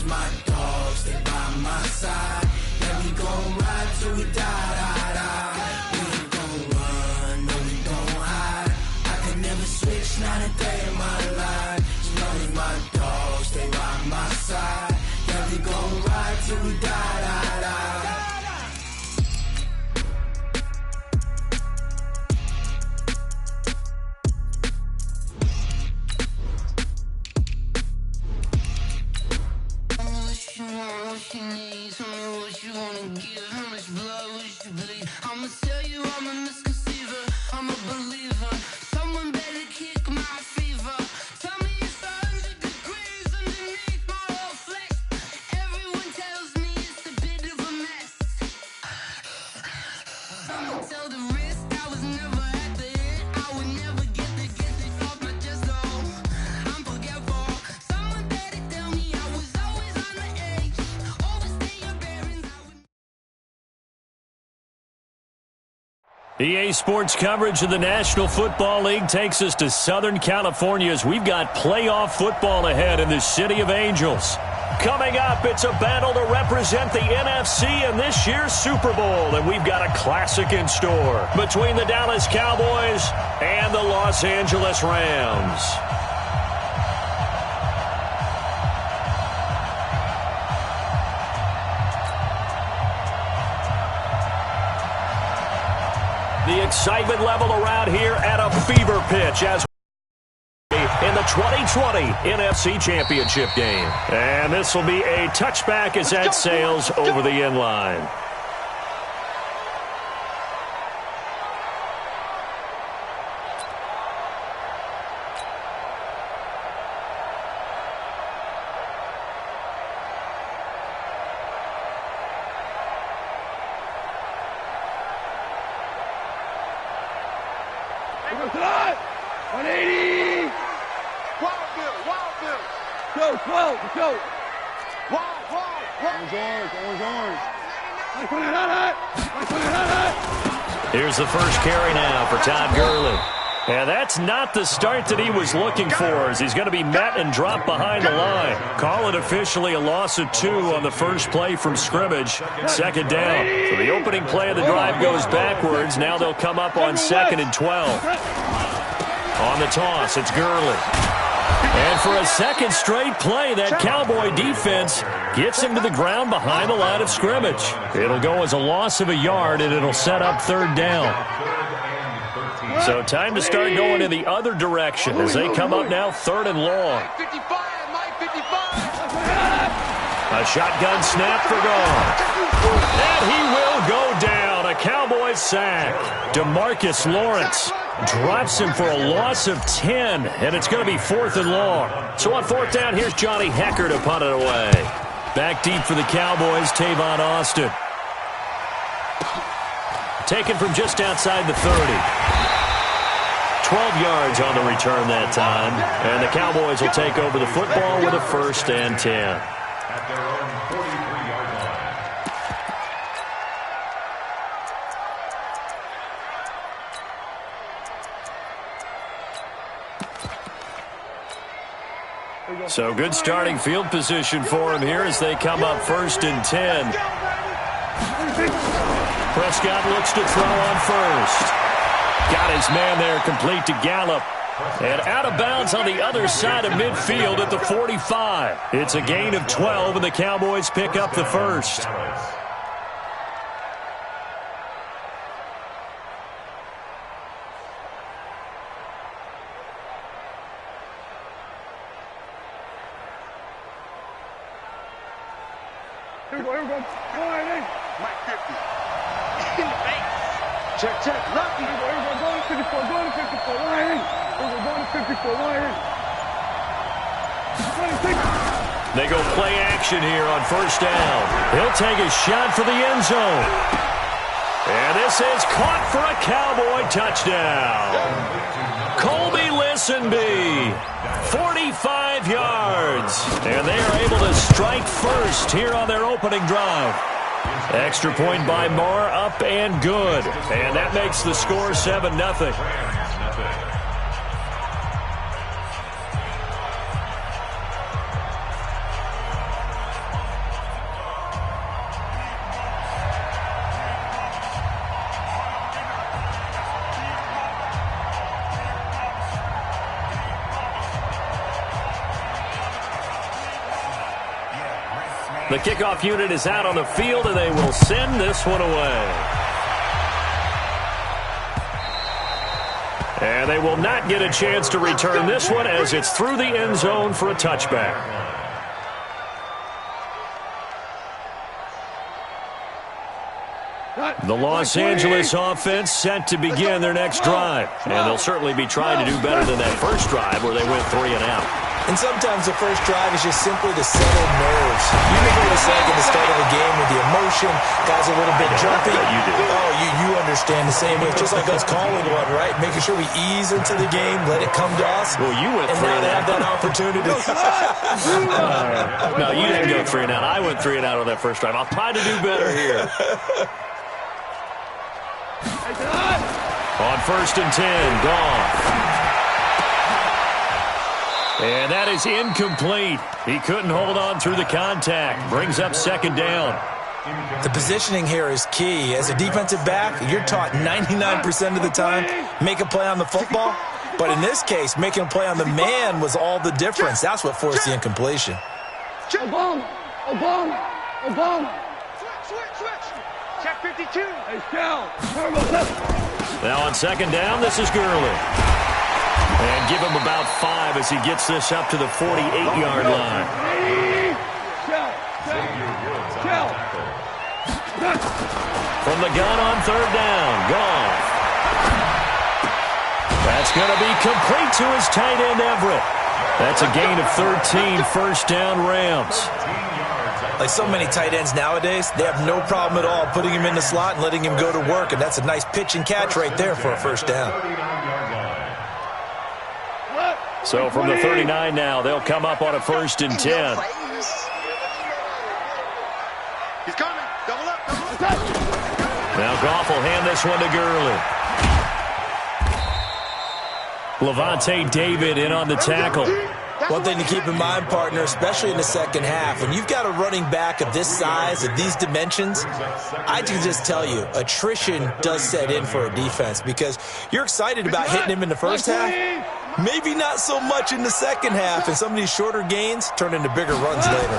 my dogs, they by my side. Yeah, we gon' ride till we die, die, die. We ain't gon' run, no, we gon' hide. I can never switch, not a day in my life. As long as my dogs, they by my side. Yeah, we gon' ride till we die, die, die. What you need, tell me what you wanna give. How much blood would you bleed? I'ma tell you I'm a misconceiver, I'm a believer. Someone better kick my fever. Tell me it's 100 degrees underneath my whole flesh. Everyone tells me it's a bit of a mess. Someone tell the risk I was never at the end. I would never get it off my chest, though. I'm forgetful. Someone better tell me I was always on the edge. EA Sports coverage of the National Football League takes us to Southern California as we've got playoff football ahead in the City of Angels. Coming up, it's a battle to represent the NFC in this year's Super Bowl, and we've got a classic in store between the Dallas Cowboys and the Los Angeles Rams. The excitement level around here at a fever pitch as in the 2020 NFC Championship game. And this will be a touchback as that sails over the end line. Tonight, 180. Wild Bill. Go. Wild. Orange. Here's the first carry now for Todd Gurley. And that's not the start that he was looking for, as he's going to be met and dropped behind the line. Call it officially a loss of 2 on the first play from scrimmage. Second down. So the opening play of the drive goes backwards. Now they'll come up on 2nd and 12. On the toss, it's Gurley. And for a second straight play, that Cowboy defense gets him to the ground behind the line of scrimmage. It'll go as a loss of a yard, and it'll set up 3rd down. So time to start going in the other direction as they come up now 3rd and long. A shotgun snap for Gone. And he will go down. A Cowboys sack. DeMarcus Lawrence drops him for a loss of 10, and it's going to be 4th and long. So on 4th down, here's Johnny Hecker to punt it away. Back deep for the Cowboys, Tavon Austin. Taken from just outside the 30. 12 yards on the return that time, and the Cowboys will take over the football with a 1st and 10. So good starting field position for him here as they come up 1st and 10. Prescott looks to throw on first. Got his man there complete to Gallup. And out of bounds on the other side of midfield at the 45. It's a gain of 12, and the Cowboys pick up the first. Here we go. Mike 50. In the face. Check. Lucky. Here we go. Going to 54. Going to 54. Going to 54. 26. They go play action here on 1st down. He'll take a shot for the end zone. And this is caught for a Cowboy touchdown. Colby Listenby, 45 yards. And they are able to strike first here on their opening drive. Extra point by Moore, up and good. And that makes the score 7-0. The kickoff unit is out on the field, and they will send this one away. And they will not get a chance to return this one as it's through the end zone for a touchback. The Los Angeles offense set to begin their next drive. And they'll certainly be trying to do better than that first drive where they went 3 and out. And sometimes the first drive is just simply to settle nerves. You know what it's like at the start of the game with the emotion, guys a little bit jumpy. You do. Oh, you understand the same way. It's just like us calling one, right? Making sure we ease into the game, let it come to us. Well, you went and 3 now and they out. have that opportunity. No, you didn't go 3 and out. I went 3 and out on that first drive. I'll try to do better here. On 1st and 10, Goff. And that is incomplete. He couldn't hold on through the contact. Brings up 2nd down. The positioning here is key. As a defensive back, you're taught 99% of the time, make a play on the football. But in this case, making a play on the man was all the difference. That's what forced the incompletion. Obama. Switch. Check 52. Hey, Cal. Now on 2nd down, this is Gurley. And give him about 5 as he gets this up to the 48-yard line. From the gun on 3rd down, Goff. That's going to be complete to his tight end, Everett. That's a gain of 13, 1st down Rams. Like so many tight ends nowadays, they have no problem at all putting him in the slot and letting him go to work, and that's a nice pitch and catch right there for a 1st down. So from the 39 now, they'll come up on a 1st and 10. He's coming. Double up. Now Goff will hand this one to Gurley. Levante David in on the tackle. One thing to keep in mind, partner, especially in the second half, when you've got a running back of this size, of these dimensions, I can just tell you, attrition does set in for a defense because you're excited about hitting him in the first half, maybe not so much in the second half, and some of these shorter gains turn into bigger runs later.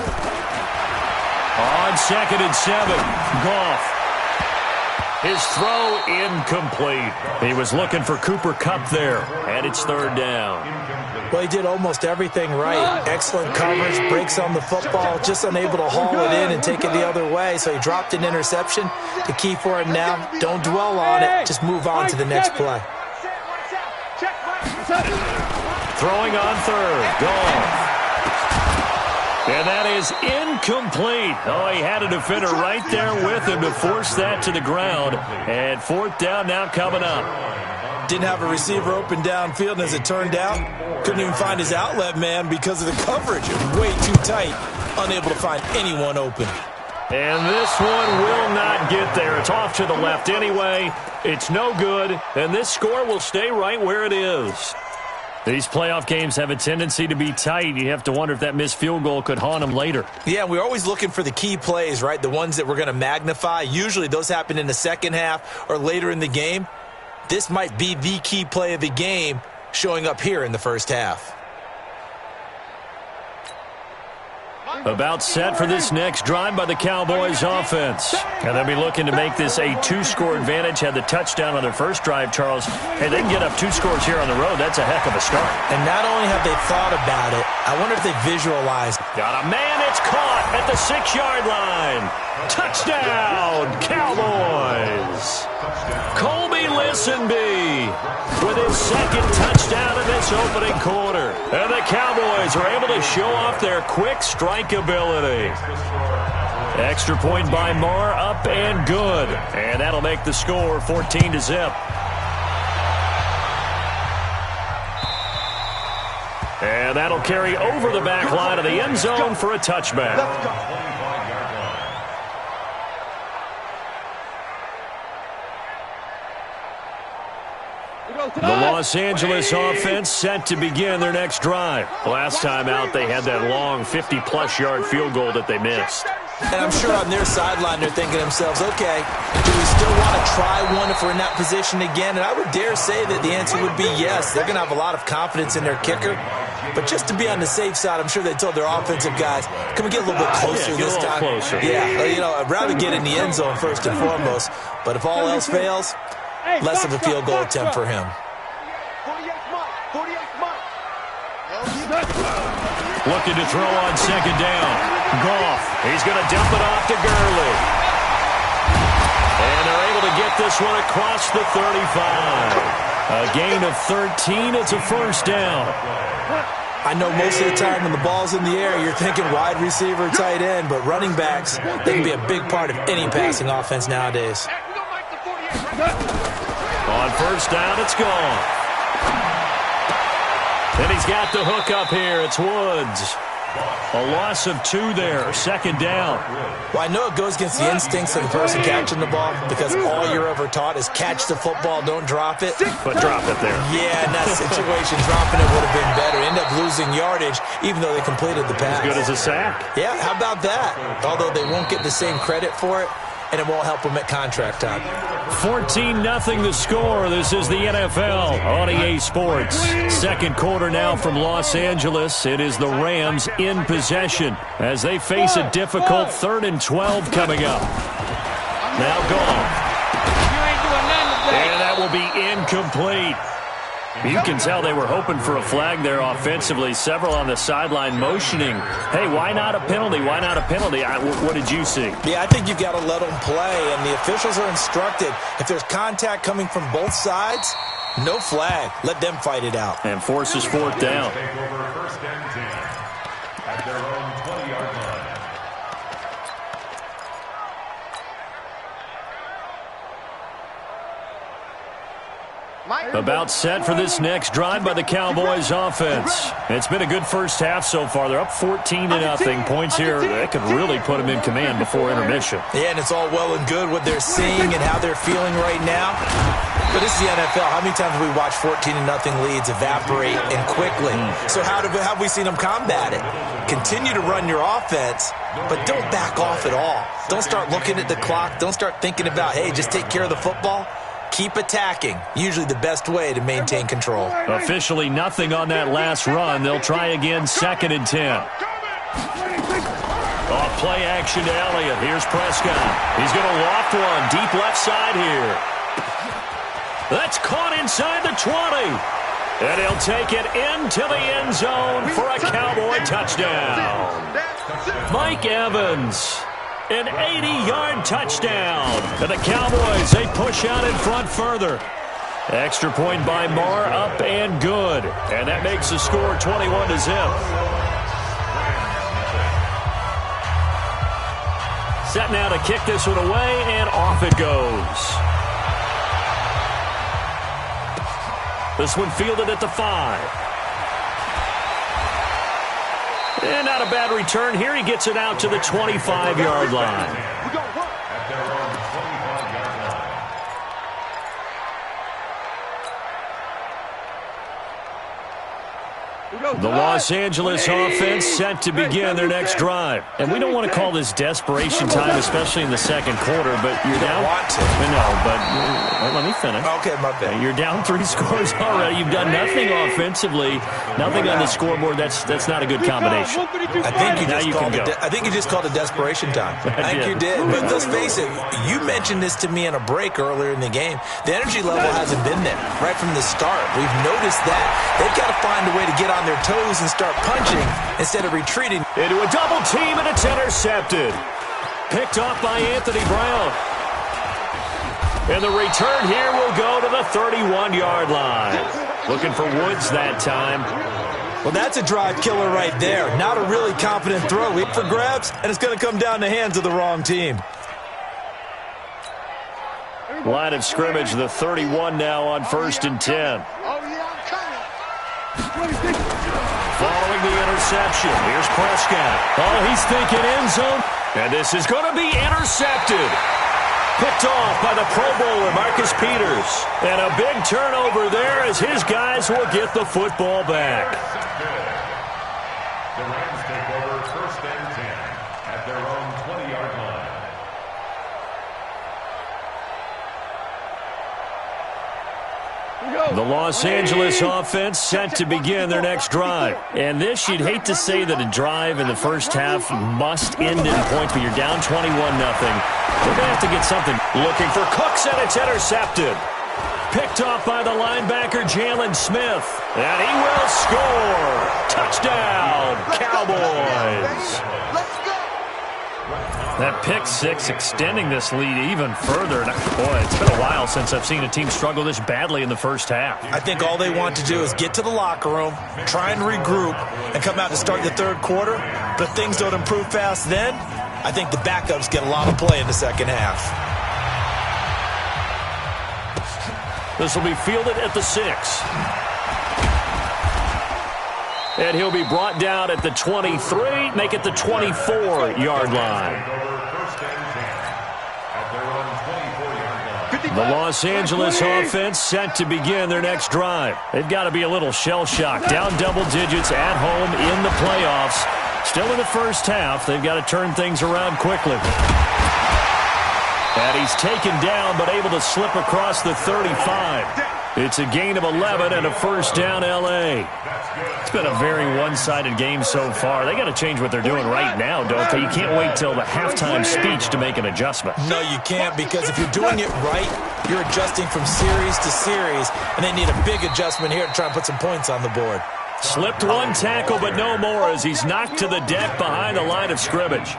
On 2nd and 7, Goff. His throw incomplete. He was looking for Cooper Kupp there, and it's 3rd down. Well, he did almost everything right. Excellent coverage, breaks on the football, just unable to haul it in and take it the other way, so he dropped an interception. The key for him now, don't dwell on it, just move on to the next play. Throwing on 3rd, Goff. And that is incomplete. Oh, he had a defender right there with him to force that to the ground. And 4th down now coming up. Didn't have a receiver open downfield, and as it turned out, couldn't even find his outlet man because of the coverage. It was way too tight, unable to find anyone open. And this one will not get there. It's off to the left anyway. It's no good, and this score will stay right where it is. These playoff games have a tendency to be tight. You have to wonder if that missed field goal could haunt them later. Yeah, we're always looking for the key plays, right? The ones that we're going to magnify. Usually those happen in the second half or later in the game. This might be the key play of the game showing up here in the first half. About set for this next drive by the Cowboys offense. And they'll be looking to make this a 2-score advantage. Had the touchdown on their first drive, Charles. Hey, they can get up 2 scores here on the road. That's a heck of a start. And not only have they thought about it, I wonder if they visualized. Got a man, it's caught at the 6-yard line. Touchdown, Cowboys. Colby Listenby with his 2nd touchdown in this opening quarter. And the Cowboys are able to show off their quick strike ability. Extra point by Marr, up and good. And that'll make the score 14-0. And that'll carry over the back line of the end zone for a touchback. The Los Angeles offense set to begin their next drive. Last time out, they had that long 50-plus yard field goal that they missed. And I'm sure on their sideline, they're thinking to themselves, okay, do we still want to try one if we're in that position again? And I would dare say that the answer would be yes. They're going to have a lot of confidence in their kicker. But just to be on the safe side, I'm sure they told their offensive guys, can we get a little bit closer this time? Closer. Yeah, I'd rather get in the end zone first and foremost. But if all else fails, less of a field goal attempt for him. Looking to throw on second down. Goff, he's going to dump it off to Gurley. And they're able to get this one across the 35. A gain of 13. It's a first down. I know most of the time when the ball's in the air, you're thinking wide receiver, tight end, but running backs, they can be a big part of any passing offense nowadays. On first down, it's gone. And he's got the hook up here. It's Woods. A loss of 2 there. Second down. Well, I know it goes against the instincts of the person catching the ball because all you're ever taught is catch the football, don't drop it. But drop it there. Yeah, in that situation, dropping it would have been better. End up losing yardage, even though they completed the pass. As good as a sack. Yeah, how about that? Although they won't get the same credit for it, and it won't help them at contract time. 14-0 the score. This is the NFL on EA Sports. Second quarter now from Los Angeles. It is the Rams in possession as they face a difficult 3rd and 12 coming up. Now Goff. And that will be incomplete. You can tell they were hoping for a flag there offensively. Several on the sideline motioning, hey, why not a penalty? Why not a penalty? What did you see? Yeah, I think you've got to let them play, and the officials are instructed. If there's contact coming from both sides, no flag. Let them fight it out. And forces 4th down. At their own 20-yard line. About set for this next drive by the Cowboys offense. It's been a good first half so far. They're up 14-0. Points here, that could really put them in command before intermission. Yeah, and it's all well and good what they're seeing and how they're feeling right now. But this is the NFL. How many times have we watched 14-0 leads evaporate and quickly? So how have we seen them combat it? Continue to run your offense, but don't back off at all. Don't start looking at the clock. Don't start thinking about, hey, just take care of the football. Keep attacking. Usually the best way to maintain control. Officially nothing on that last run. They'll try again 2nd and 10. Off play action to Elliott. Here's Prescott. He's going to loft one. Deep left side here. That's caught inside the 20. And he'll take it into the end zone for a Cowboy touchdown. Mike Evans. An 80-yard touchdown. And the Cowboys, they push out in front further. Extra point by Marr, up and good. And that makes the score 21-0. Set now to kick this one away, and off it goes. This one fielded at the 5. And not a bad return here. He gets it out to the 25-yard line. At their own 25-yard line. The Los Angeles offense set to begin their next drive. And we don't want to call this desperation time, especially in the second quarter, but you're down. Want to. No, but let me finish. Okay, my bad. You're down 3 scores already. You've done nothing offensively, nothing on the scoreboard. That's not a good combination. I think you just called it desperation time. I think you did. But let's face it, you mentioned this to me in a break earlier in the game. The energy level hasn't been there right from the start. We've noticed that. They've got to find a way to get on their toes and start punching instead of retreating. Into a double team, and it's intercepted. Picked off by Anthony Brown. And the return here will go to the 31-yard line. Looking for Woods that time. Well, that's a drive killer right there. Not a really confident throw. Hit for grabs, and it's going to come down the hands of the wrong team. Line of scrimmage, the 31 now on 1st and 10. Following the interception, here's Prescott. Oh, he's thinking end zone. And this is going to be intercepted. Picked off by the Pro Bowler, Marcus Peters. And a big turnover there as his guys will get the football back. The Rams take over 1st and 10 at their own 20-yard line. The Los Angeles offense set to begin their next drive. And this, you'd hate to say that a drive in the first half must end in points, but you're down 21-0. They're going to have to get something. Looking for Cooks, and it's intercepted. Picked off by the linebacker, Jalen Smith. And he will score. Touchdown, Cowboys. That pick six extending this lead even further. Boy, it's been a while since I've seen a team struggle this badly in the first half. I think all they want to do is get to the locker room, try and regroup, and come out to start the third quarter. But if things don't improve fast then, I think the backups get a lot of play in the second half. This will be fielded at the 6. And he'll be brought down at the 23, make it the 24-yard line. The Los Angeles offense set to begin their next drive. They've got to be a little shell-shocked. Down double digits at home in the playoffs. Still in the first half. They've got to turn things around quickly. And he's taken down but able to slip across the 35. It's a gain of 11 and a first down, L.A. It's been a very one-sided game so far. They got to change what they're doing right now, don't they? You can't wait till the halftime speech to make an adjustment. No, you can't, because if you're doing it right, you're adjusting from series to series, and they need a big adjustment here to try and put some points on the board. Slipped one tackle, but no more as he's knocked to the deck behind the line of scrimmage.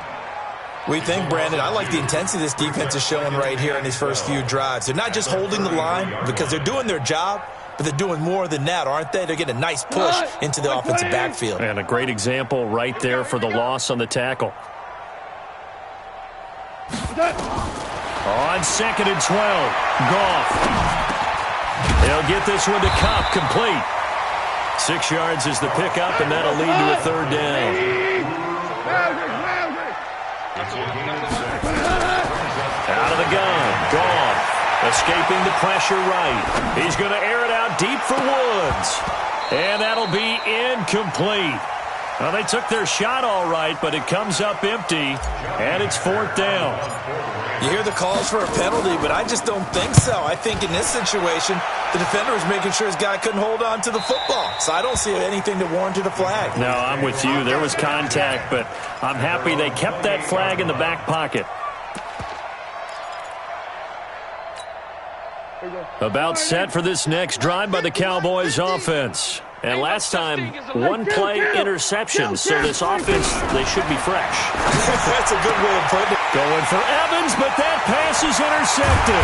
We think, Brandon, I like the intensity this defense is showing right here in these first few drives. They're not just holding the line because they're doing their job, but they're doing more than that, aren't they? They're getting a nice push into the offensive backfield. And a great example right there for the loss on the tackle. On 2nd and 12, Goff. They'll get this one to Cup, complete. 6 yards is the pickup, and that'll lead to a third down. Out of the gun, Goff. Escaping the pressure right. He's going to air it out deep for Woods. And that'll be incomplete. Well, they took their shot all right, but it comes up empty, and it's 4th down. You hear the calls for a penalty, but I just don't think so. I think in this situation, the defender was making sure his guy couldn't hold on to the football. So I don't see anything that warranted a flag. No, I'm with you. There was contact, but I'm happy they kept that flag in the back pocket. About set for this next drive by the Cowboys offense. And last time, one-play interception, so this offense, they should be fresh. That's a good way of putting it. Going for Evans, but that pass is intercepted.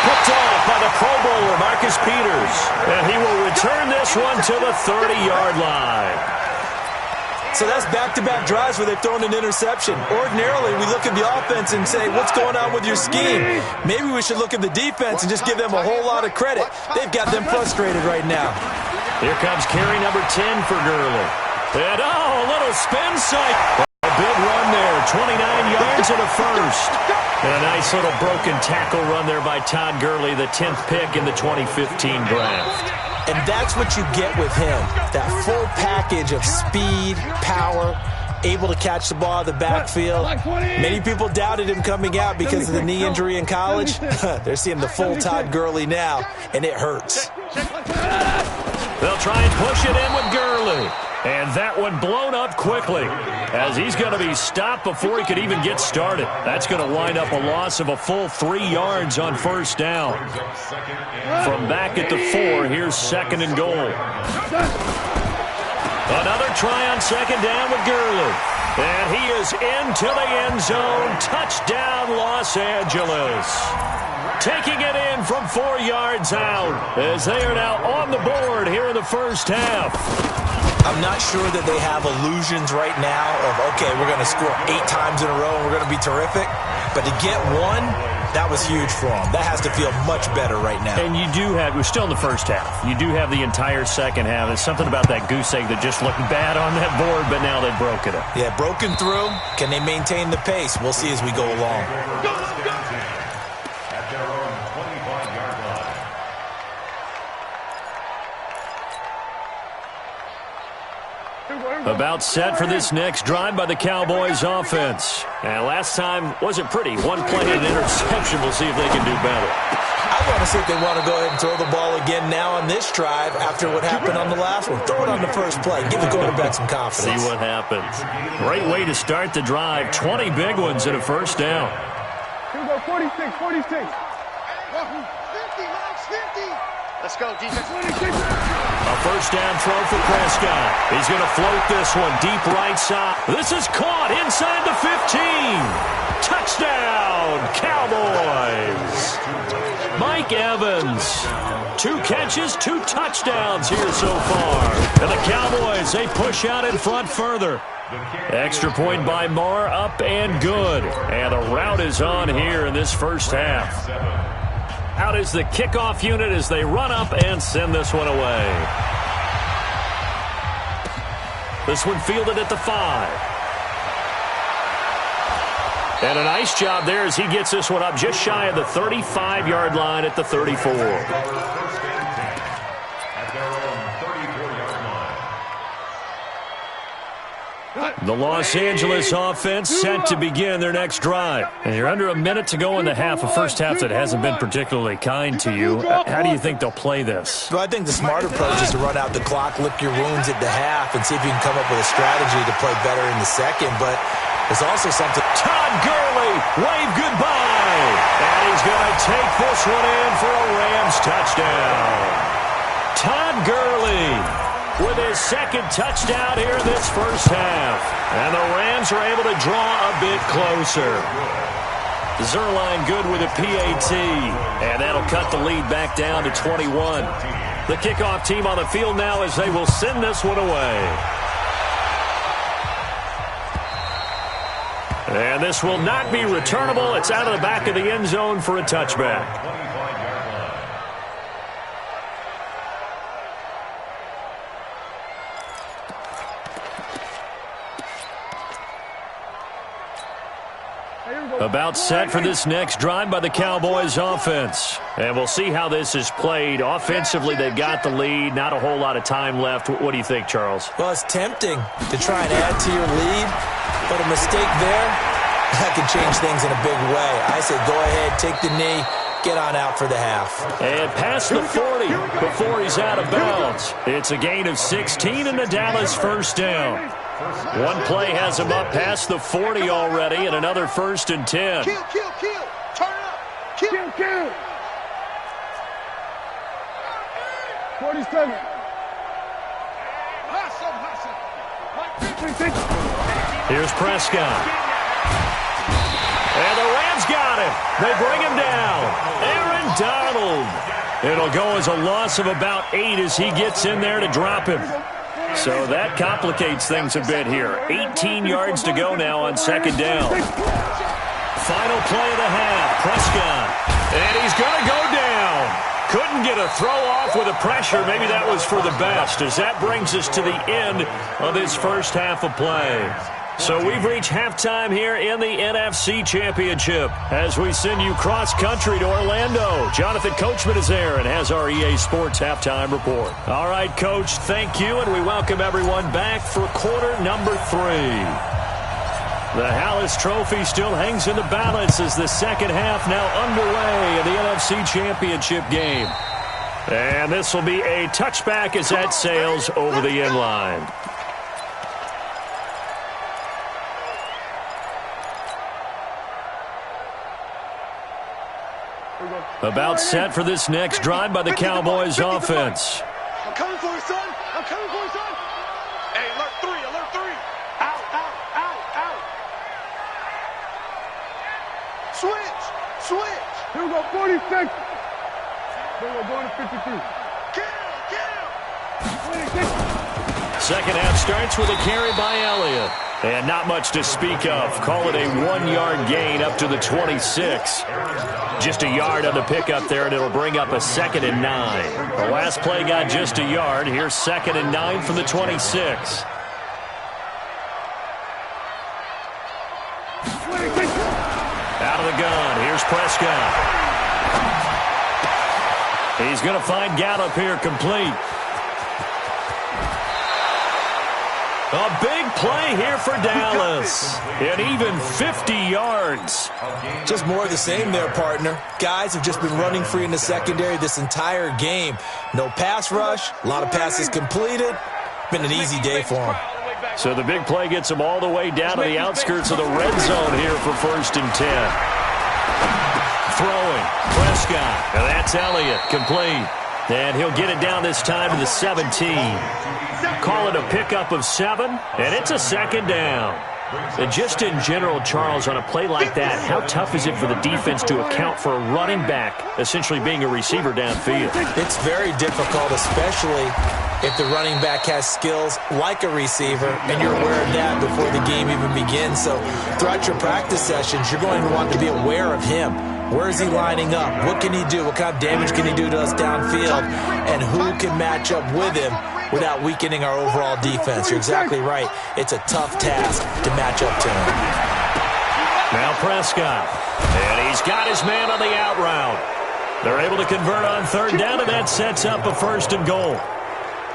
Picked off by the Pro Bowler, Marcus Peters. And he will return this one to the 30-yard line. So that's back-to-back drives where they've thrown an interception. Ordinarily, we look at the offense and say, what's going on with your scheme? Maybe we should look at the defense and just give them a whole lot of credit. They've got them frustrated right now. Here comes carry number 10 for Gurley. And, a little spin cycle. A big run there, 29 yards and a first. And a nice little broken tackle run there by Todd Gurley, the 10th pick in the 2015 draft. And that's what you get with him, that full package of speed, power, able to catch the ball out of the backfield. Many people doubted him coming out because of the knee injury in college. They're seeing the full Todd Gurley now, and it hurts. They'll try and push it in with Gurley. And that one blown up quickly as he's going to be stopped before he could even get started. That's going to wind up a loss of a full 3 yards on first down. From back at the 4, here's 2nd and goal. Another try on 2nd down with Gurley. And he is into the end zone. Touchdown, Los Angeles. Taking it in from 4 yards out as they are now on the board here in the first half. I'm not sure that they have illusions right now of, okay, we're going to score 8 times in a row and we're going to be terrific. But to get one, that was huge for them. That has to feel much better right now. And you do have, we're still in the first half. You do have the entire second half. There's something about that goose egg that just looked bad on that board, but now they've broken it. Yeah, broken through. Can they maintain the pace? We'll see as we go along. At their own 25-yard line. About set for this next drive by the Cowboys offense. And last time wasn't pretty. One play and an interception. We'll see if they can do better. I want to see if they want to go ahead and throw the ball again now on this drive after what happened on the last one. Throw it on the first play. Give the quarterback some confidence. See what happens. Great way to start the drive. 20 big ones and a first down. Here we go, 46, 46. 50, Max, 50. Let's go, defense. 26. A first down throw for Prescott. He's going to float this one deep right side. This is caught inside the 15. Touchdown, Cowboys. Mike Evans. 2 catches, 2 touchdowns here so far. And the Cowboys, they push out in front further. Extra point by Marr, up and good. And the route is on here in this first half. Out is the kickoff unit as they run up and send this one away. This one fielded at the 5. And a nice job there as he gets this one up just shy of the 35-yard line at the 34. The Los Angeles offense set to begin their next drive. And you're under a minute to go in the half, a first half that hasn't been particularly kind to you. How do you think they'll play this? Well, I think the smart approach is to run out the clock, lick your wounds at the half, and see if you can come up with a strategy to play better in the second. But there's also something. Todd Gurley, wave goodbye. And he's going to take this one in for a Rams touchdown. Todd Gurley with his second touchdown here in this first half. And the Rams are able to draw a bit closer. Zerline good with a PAT. And that'll cut the lead back down to 21. The kickoff team on the field now as they will send this one away. And this will not be returnable. It's out of the back of the end zone for a touchback. About set for this next drive by the Cowboys offense. And we'll see how this is played. Offensively, they've got the lead. Not a whole lot of time left. What do you think, Charles? Well, it's tempting to try and add to your lead, but a mistake there, that can change things in a big way. I say go ahead, take the knee, get on out for the half. And past the 40 before he's out of bounds. It's a gain of 16 and the Dallas first down. One play has him up past the 40 already, and another 1st and 10. Kill. Turn up. Kill. 47. Here's Prescott. And the Rams got him. They bring him down. Aaron Donald. It'll go as a loss of about 8 as he gets in there to drop him. So that complicates things a bit here. 18 yards to go now on second down. Final play of the half. Prescott. And he's going to go down. Couldn't get a throw off with the pressure. Maybe that was for the best, as that brings us to the end of this first half of play. So we've reached halftime here in the NFC Championship as we send you cross-country to Orlando. Jonathan Coachman is there and has our EA Sports halftime report. All right, Coach, thank you, and we welcome everyone back for quarter number 3. The Hallis Trophy still hangs in the balance as the second half now underway in the NFC Championship game. And this will be a touchback as that sails over the end line. About set for this next drive by the Cowboys offense. I'm coming for you, son. Hey, alert 3. Out. Switch. Here we go, 46. Here we go, going to 53. Kill. Second half starts with a carry by Elliott. And not much to speak of. Call it a 1-yard gain up to the 26. Just a yard on the pickup there, and it'll bring up a 2nd and 9. The last play got just a yard. Here's 2nd and 9 from the 26. Out of the gun. Here's Prescott. He's going to find Gallup here complete. A big play here for Dallas. And even 50 yards. Just more of the same there, partner. Guys have just been running free in the secondary this entire game. No pass rush, a lot of passes completed. Been an easy day for them. So the big play gets them all the way down to the outskirts of the red zone here for 1st and 10. Throwing, Prescott, and that's Elliott, complete. And he'll get it down this time to the 17. Call it a pickup of 7, and it's a 2nd down. And just in general, Charles, on a play like that, how tough is it for the defense to account for a running back essentially being a receiver downfield? It's very difficult, especially if the running back has skills like a receiver, and you're aware of that before the game even begins. So throughout your practice sessions, you're going to want to be aware of him. Where is he lining up? What can he do? What kind of damage can he do to us downfield? And who can match up with him without weakening our overall defense? You're exactly right. It's a tough task to match up to him. Now Prescott. And he's got his man on the out route. They're able to convert on 3rd down, and that sets up a 1st and goal.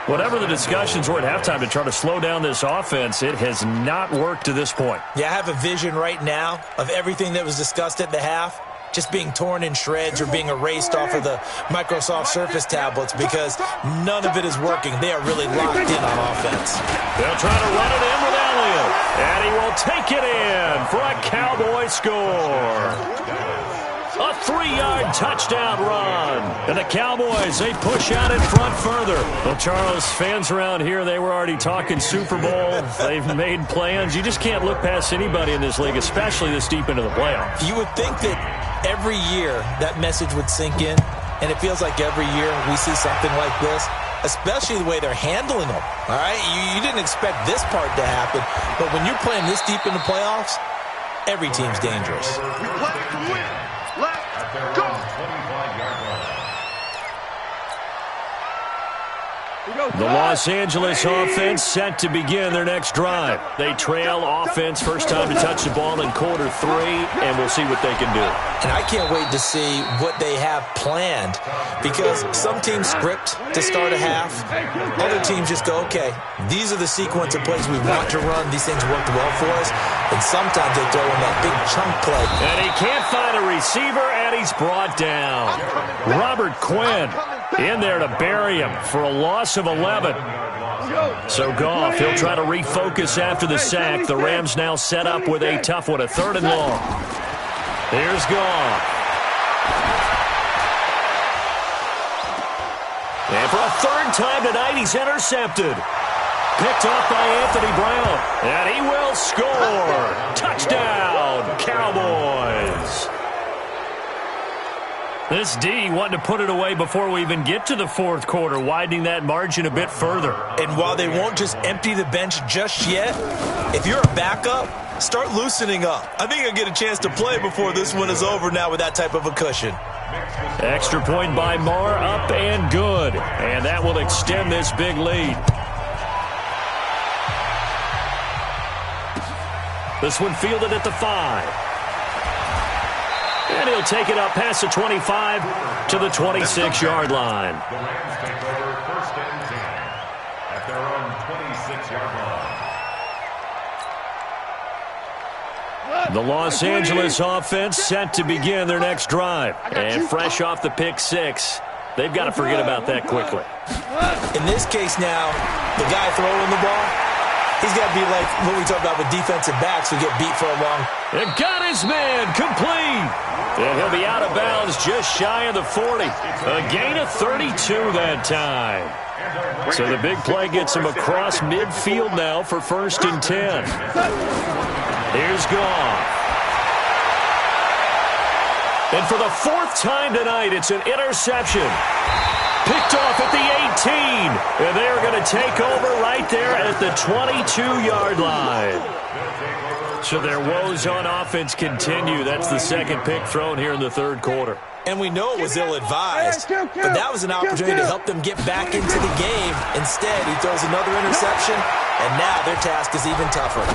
Whatever the discussions were at halftime to try to slow down this offense, it has not worked to this point. Yeah, I have a vision right now of everything that was discussed at the half just being torn in shreds or being erased off of the Microsoft Surface tablets because none of it is working. They are really locked in on offense. They'll try to run it in with Elliott, and he will take it in for a Cowboy score. A 3-yard touchdown run. And the Cowboys, they push out in front further. Well, Charles, fans around here, they were already talking Super Bowl. They've made plans. You just can't look past anybody in this league, especially this deep into the playoffs. You would think that every year that message would sink in, and it feels like every year we see something like this, especially the way they're handling them. All right? You didn't expect this part to happen, but when you're playing this deep in the playoffs, every team's dangerous. We play to win. Let's go. The Los Angeles offense set to begin their next drive. They trail offense, first time to touch the ball in quarter 3, and we'll see what they can do. And I can't wait to see what they have planned because some teams script to start a half. Other teams just go, okay, these are the sequence of plays we want to run. These things worked well for us. And sometimes they throw in that big chunk play. And he can't find a receiver, and he's brought down. Robert Quinn in there to bury him for a loss of 11. So Goff, he'll try to refocus after the sack. The Rams now set up with a tough one, a 3rd and long. Here's Goff. And for a 3rd time tonight, he's intercepted. Picked off by Anthony Brown. And he will score. Touchdown, Cowboys. This D wanting to put it away before we even get to the 4th quarter, widening that margin a bit further. And while they won't just empty the bench just yet, if you're a backup, start loosening up. I think you'll get a chance to play before this one is over now with that type of a cushion. Extra point by Marr, up and good. And that will extend this big lead. This one fielded at the 5. And he'll take it up past the 25 to the 26-yard line. The Rams take over 1st and 10 at their own 26-yard line. The Los Angeles offense set to begin their next drive. And fresh off the pick 6, they've got to forget about that quickly. In this case now, the guy throwing the ball, he's got to be like what we talk about with defensive backs who get beat for a long. And got his man complete. And he'll be out of bounds just shy of the 40. A gain of 32 that time. So the big play gets him across midfield now for 1st and 10. Here's Goff. And for the 4th time tonight, it's an interception. Picked off at the 18. And they're going to take over right there at the 22-yard line. So their woes on offense continue. That's the 2nd pick thrown here in the 3rd quarter. And we know it was ill-advised, but that was an opportunity to help them get back into the game. Instead, he throws another interception, and now their task is even tougher.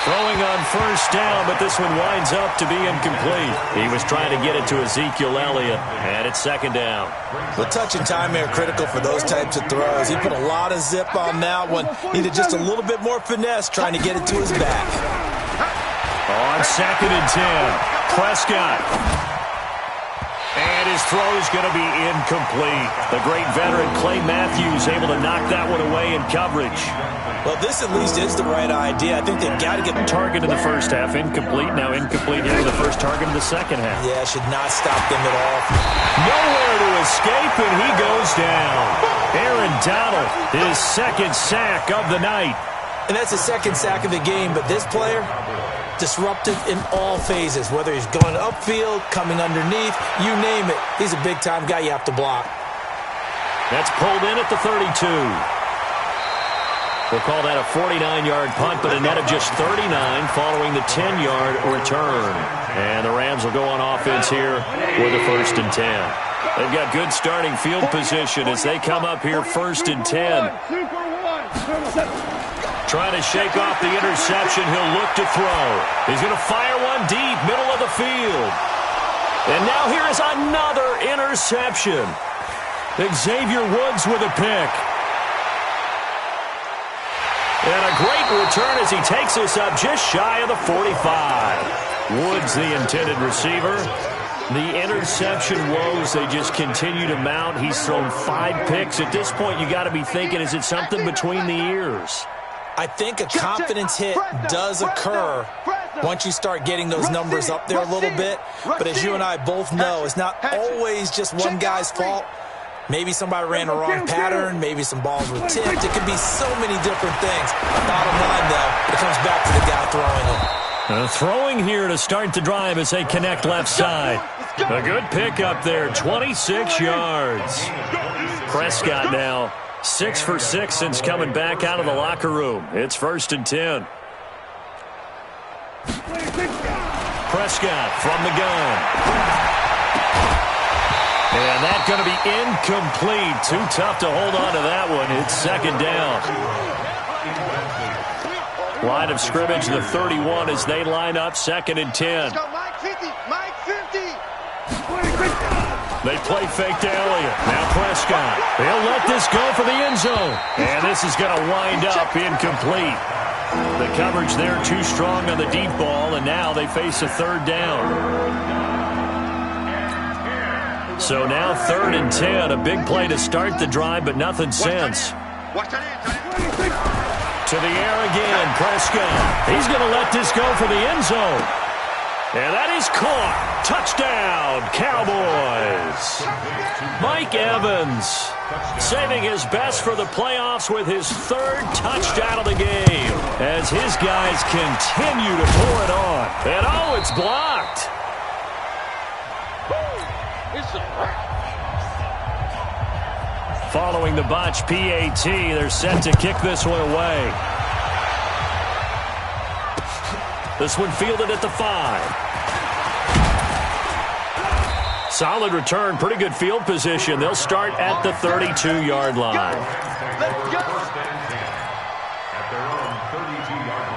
From Throwing on first down, but this one winds up to be incomplete. He was trying to get it to Ezekiel Elliott, and it's second down. The touch and time are critical for those types of throws. He put a lot of zip on that one. Needed just a little bit more finesse trying to get it to his back. On second and 10, Prescott. And his throw is going to be incomplete. The great veteran Clay Matthews able to knock that one away in coverage. Well, this at least is the right idea. I think they've got to get the target in the first half. Incomplete. Now incomplete here with the first target in the second half. Yeah, should not stop them at all. Nowhere to escape, and he goes down. Aaron Donald, his second sack of the night. And that's the second sack of the game, but this player, disruptive in all phases, whether he's going upfield, coming underneath, you name it. He's a big-time guy you have to block. That's pulled in at the 32. We'll call that a 49-yard punt, but a net of just 39 following the 10-yard return. And the Rams will go on offense here with a 1st and 10. They've got good starting field position as they come up here 1st and 10. Trying to shake off the interception. He'll look to throw. He's going to fire one deep, middle of the field. And now here is another interception. Xavier Woods with a pick. And a great return as he takes us up just shy of the 45. Woods, the intended receiver. The interception woes, they just continue to mount. He's thrown 5 picks. At this point, you got to be thinking, is it something between the ears? I think a confidence hit does occur once you start getting those numbers up there a little bit. But as you and I both know, it's not always just one guy's fault. Maybe somebody ran a wrong pattern. Maybe some balls were tipped. It could be so many different things. Bottom line, though, it comes back to the guy throwing it. Throwing here to start the drive as they connect left side. A good pick up there, 26 yards. Prescott now 6 for 6 since coming back out of the locker room. It's 1st and 10. Prescott from the gun. And that's going to be incomplete. Too tough to hold on to that one. It's 2nd down. Line of scrimmage, the 31 as they line up 2nd and 10. Mike 50, Mike 50. They play fake to Elliott. Now Prescott. They'll let this go for the end zone. And this is going to wind up incomplete. The coverage there too strong on the deep ball, and now they face a 3rd down. So now 3rd and 10, a big play to start the drive, but nothing since. To the air again, Prescott. He's going to let this go for the end zone. And that is caught. Touchdown, Cowboys. Mike Evans saving his best for the playoffs with his 3rd touchdown of the game as his guys continue to pour it on. And oh, it's blocked. Following the botch PAT, they're set to kick this one away. This one fielded at the 5. Solid return, pretty good field position. They'll start at the 32-yard line. At their own 32-yard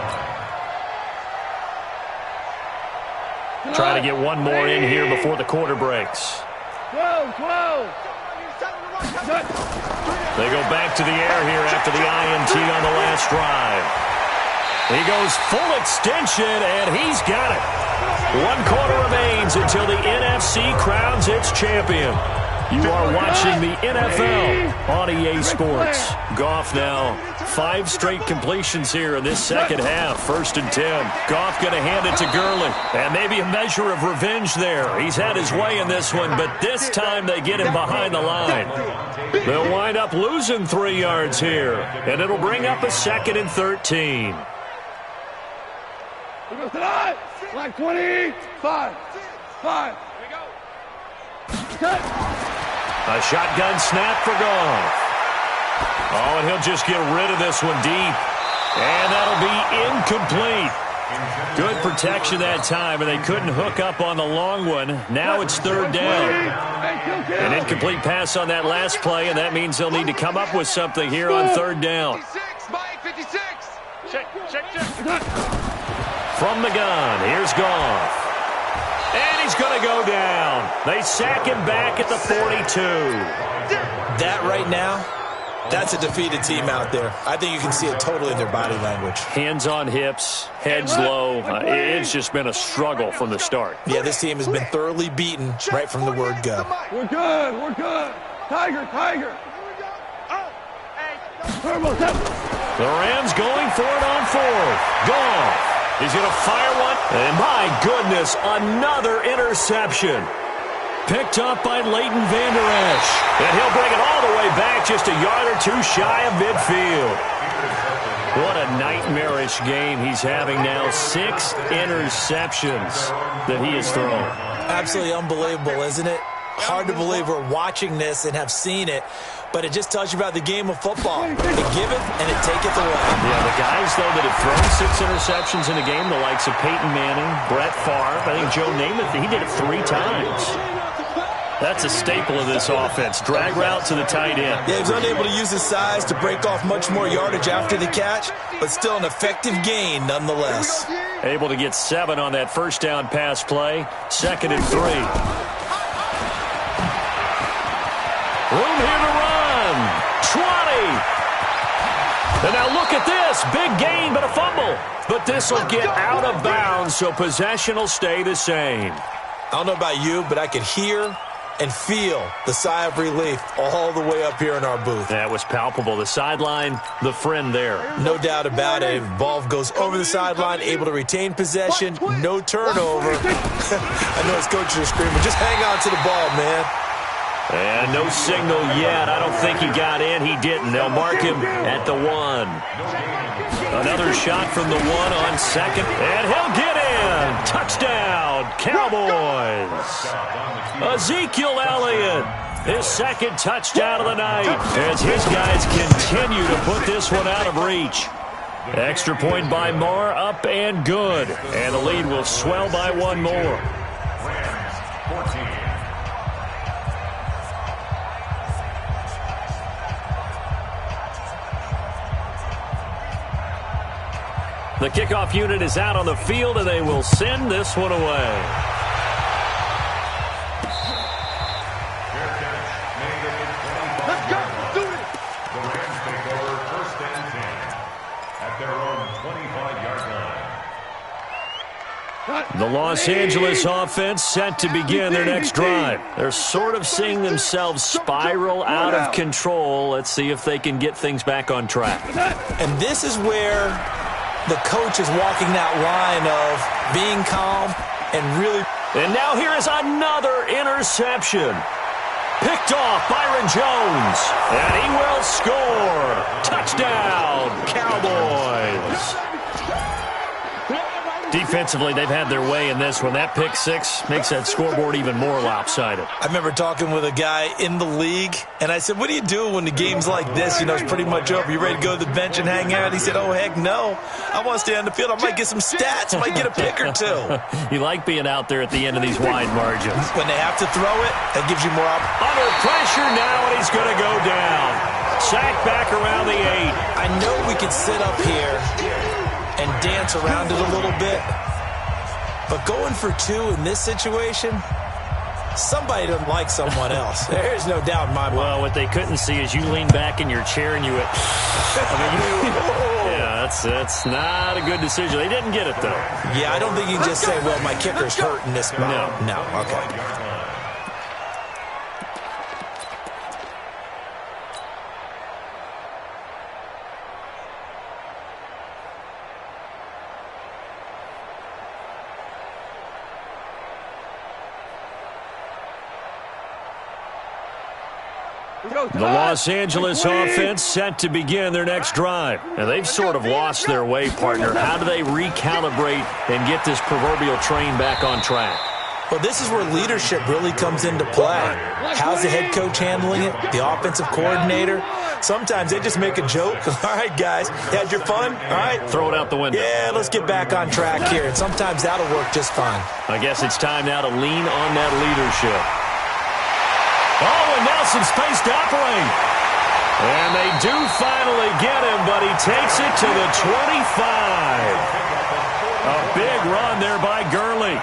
line. Try to get one more in here before the quarter breaks. 12. They go back to the air here after the INT on the last drive. He goes full extension, and he's got it. 1 quarter remains until the NFC crowns its champion. You are watching the NFL on EA Sports. Goff now 5 straight completions here in this second half. 1st and 10. Goff going to hand it to Gurley. And maybe a measure of revenge there. He's had his way in this one, but this time they get him behind the line. They'll wind up losing 3 yards here. And it'll bring up a 2nd and 13. Like 25. 5. Cut. A shotgun snap for Goff. Oh, and he'll just get rid of this one deep. And that'll be incomplete. Good protection that time, and they couldn't hook up on the long one. Now it's 3rd down. An incomplete pass on that last play, and that means they'll need to come up with something here on 3rd down. 56, Mike 56. Check. From the gun, here's Goff. And he's going to go down. They sack him back at the 42. That right now, that's a defeated team out there. I think you can see it totally in their body language. Hands on hips, heads low. It's just been a struggle from the start. Yeah, this team has been thoroughly beaten right from the word go. We're good. We're good. Tiger, Tiger. The Rams going for it on fourth. Goff. He's going to fire one. And my goodness, another interception. Picked up by Leighton Vander Esch. And he'll bring it all the way back just a yard or two shy of midfield. What a nightmarish game he's having now. 6 interceptions that he has thrown. Absolutely unbelievable, isn't it? Hard to believe we're watching this and have seen it. But it just tells you about the game of football. It giveth and it taketh away. Yeah, the guys, though, that have thrown 6 interceptions in a game, the likes of Peyton Manning, Brett Favre, I think Joe Namath, he did it 3 times. That's a staple of this offense. Drag route to the tight end. Yeah, he was unable to use his size to break off much more yardage after the catch, but still an effective gain nonetheless. Able to get 7 on that first down pass play. 2nd and 3. Room here to run. 20. And now look at this. Big gain, but a fumble. But this will get out of bounds, so possession will stay the same. I don't know about you, but I could hear and feel the sigh of relief all the way up here in our booth. That was palpable. The sideline, the friend there. No doubt about it. Ball goes over the sideline, able to retain possession, no turnover. I know his coaches are screaming, just hang on to the ball, man. And no signal yet. I don't think he got in. He didn't. They'll mark him at the 1. Another shot from the 1 on 2nd. And he'll get in. Touchdown, Cowboys. Ezekiel Elliott, his 2nd touchdown of the night, as his guys continue to put this one out of reach. Extra point by Moore, up and good. And the lead will swell by 1 more. The kickoff unit is out on the field, and they will send this one away. Let's go. Do it. The Rams take over 1st and 10 at their own 25-yard line. The Los Angeles offense set to begin their next drive. They're sort of seeing themselves spiral out of control. Let's see if they can get things back on track. And this is where the coach is walking that line of being calm and really. And now here is another interception. Picked off Byron Jones. And he will score. Touchdown, Cowboys. Defensively, they've had their way in this one. That pick 6 makes that scoreboard even more lopsided. I remember talking with a guy in the league, and I said, what do you do when the game's like this? You know, it's pretty much over. You ready to go to the bench and hang out? He said, oh, heck no. I want to stay on the field. I might get some stats. I might get a pick or 2. You like being out there at the end of these wide margins. When they have to throw it, that gives you more opportunity. Under pressure now, and he's going to go down. Sacked back around the 8. I know we could sit up here and dance around it a little bit, but going for 2 in this situation, somebody doesn't like someone else. There's no doubt in my mind. Well, what they couldn't see is you lean back in your chair and you went, yeah, that's not a good decision. They didn't get it, though. Yeah, I don't think you can just say, well, my kicker's hurt in this spot. No, okay. The Los Angeles offense set to begin their next drive. And they've sort of lost their way, partner. How do they recalibrate and get this proverbial train back on track? Well, this is where leadership really comes into play. How's the head coach handling it? The offensive coordinator? Sometimes they just make a joke. All right, guys, had your fun? All right. Throw it out the window. Yeah, let's get back on track here. And sometimes that'll work just fine. I guess it's time now to lean on that leadership. Oh, and now some space to operate. And they do finally get him, but he takes it to the 25. A big run there by Gurley.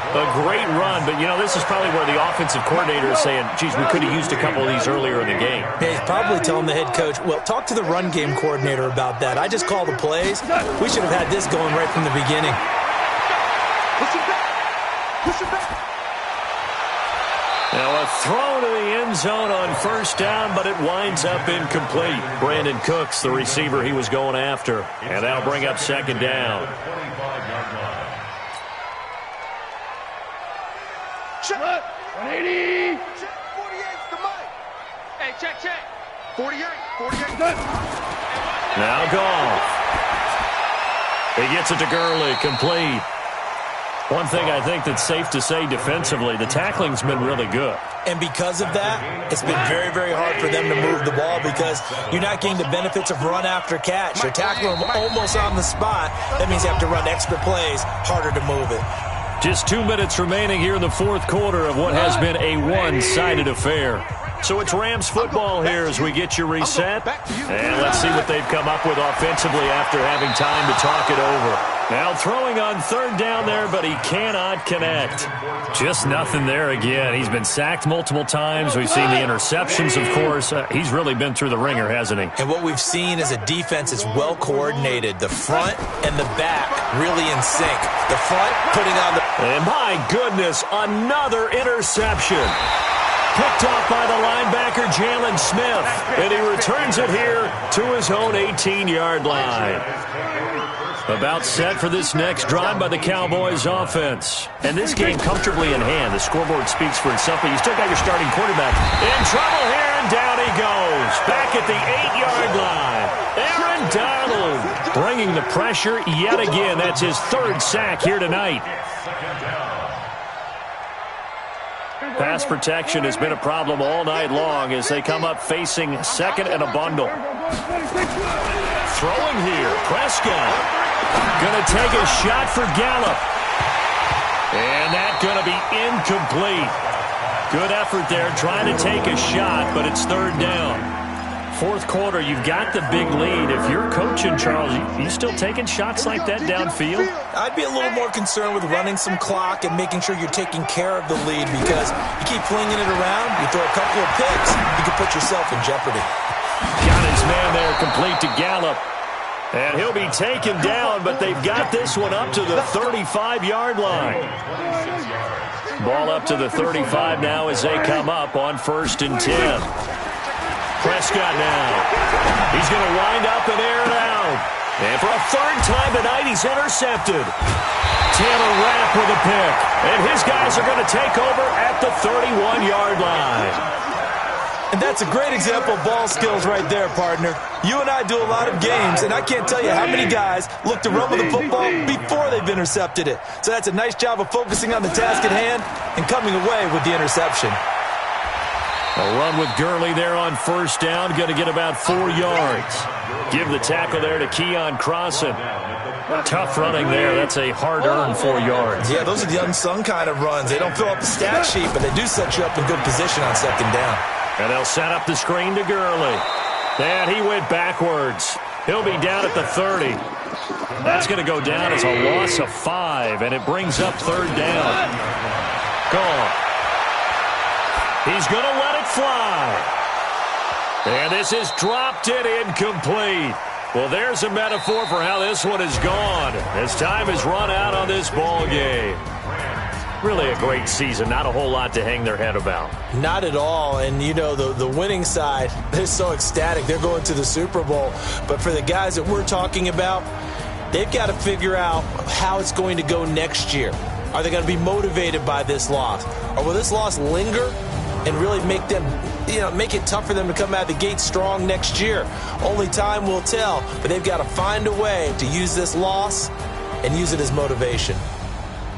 A great run, but, this is probably where the offensive coordinator is saying, geez, we could have used a couple of these earlier in the game. Yeah, he's probably telling the head coach, well, talk to the run game coordinator about that. I just call the plays. We should have had this going right from the beginning. Push it back. Push it back. Now a throw to the end zone on first down, but it winds up incomplete. Brandon Cooks, the receiver he was going after. And that'll bring up second down. Check. 180. Check. 48's the mic. Hey, check. 48 done. Now Goff. He gets it to Gurley, complete. One thing I think that's safe to say defensively, the tackling's been really good. And because of that, it's been very, very hard for them to move the ball because you're not getting the benefits of run after catch. You're tackling them almost on the spot. That means you have to run extra plays, harder to move it. Just 2 minutes remaining here in the fourth quarter of what has been a one-sided affair. So it's Rams football here as we get you reset. And let's see what they've come up with offensively after having time to talk it over. Now throwing on third down there, but he cannot connect. Just nothing there again. He's been sacked multiple times. We've seen the interceptions, of course. He's really been through the ringer, hasn't he? And what we've seen is a defense that's well coordinated. The front and the back really in sync. The front putting on the... And my goodness, another interception. Picked off by the linebacker, Jalen Smith. And he returns it here to his own 18-yard line. About set for this next drive by the Cowboys offense. And this game comfortably in hand. The scoreboard speaks for itself, but you still got your starting quarterback in trouble here, and down he goes. Back at the 8-yard line. Aaron Donald bringing the pressure yet again. That's his third sack here tonight. Pass protection has been a problem all night long as they come up facing second and a bundle. Throwing here, Prescott. Going to take a shot for Gallup. And that's going to be incomplete. Good effort there trying to take a shot, but it's third down. Fourth quarter, you've got the big lead. If you're coaching, Charles, you still taking shots like that downfield? I'd be a little more concerned with running some clock and making sure you're taking care of the lead because you keep flinging it around, you throw a couple of picks, you can put yourself in jeopardy. Got his man there complete to Gallup. And he'll be taken down, but they've got this one up to the 35-yard line. Ball up to the 35 now as they come up on 1st and 10. Prescott now. He's going to wind up and air it out. And for a third time tonight, he's intercepted. Taylor Rapp with a pick. And his guys are going to take over at the 31-yard line. And that's a great example of ball skills right there, partner. You and I do a lot of games, and I can't tell you how many guys look to run with the football before they've intercepted it. So that's a nice job of focusing on the task at hand and coming away with the interception. A run with Gurley there on first down, going to get about 4 yards. Give the tackle there to Keon Crossan. Tough running there. That's a hard-earned 4 yards. Yeah, those are the unsung kind of runs. They don't fill up the stat sheet, but they do set you up in good position on second down. And they'll set up the screen to Gurley. And he went backwards. He'll be down at the 30. That's going to go down as a loss of 5, and it brings up third down. Gone. He's going to let it fly. And this is dropped it incomplete. Well, there's a metaphor for how this one is gone as time has run out on this ball game. Really a great season. Not a whole lot to hang their head about. Not at all. And, you know, the winning side, they're so ecstatic. They're going to the Super Bowl. But for the guys that we're talking about, they've got to figure out how it's going to go next year. Are they going to be motivated by this loss? Or will this loss linger and really make them, make it tough for them to come out of the gate strong next year? Only time will tell. But they've got to find a way to use this loss and use it as motivation.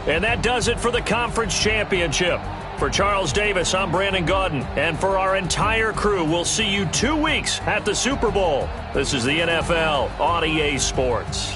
And that does it for the conference championship. For Charles Davis, I'm Brandon Gaudin. And for our entire crew, we'll see you 2 weeks at the Super Bowl. This is the NFL on EA Sports.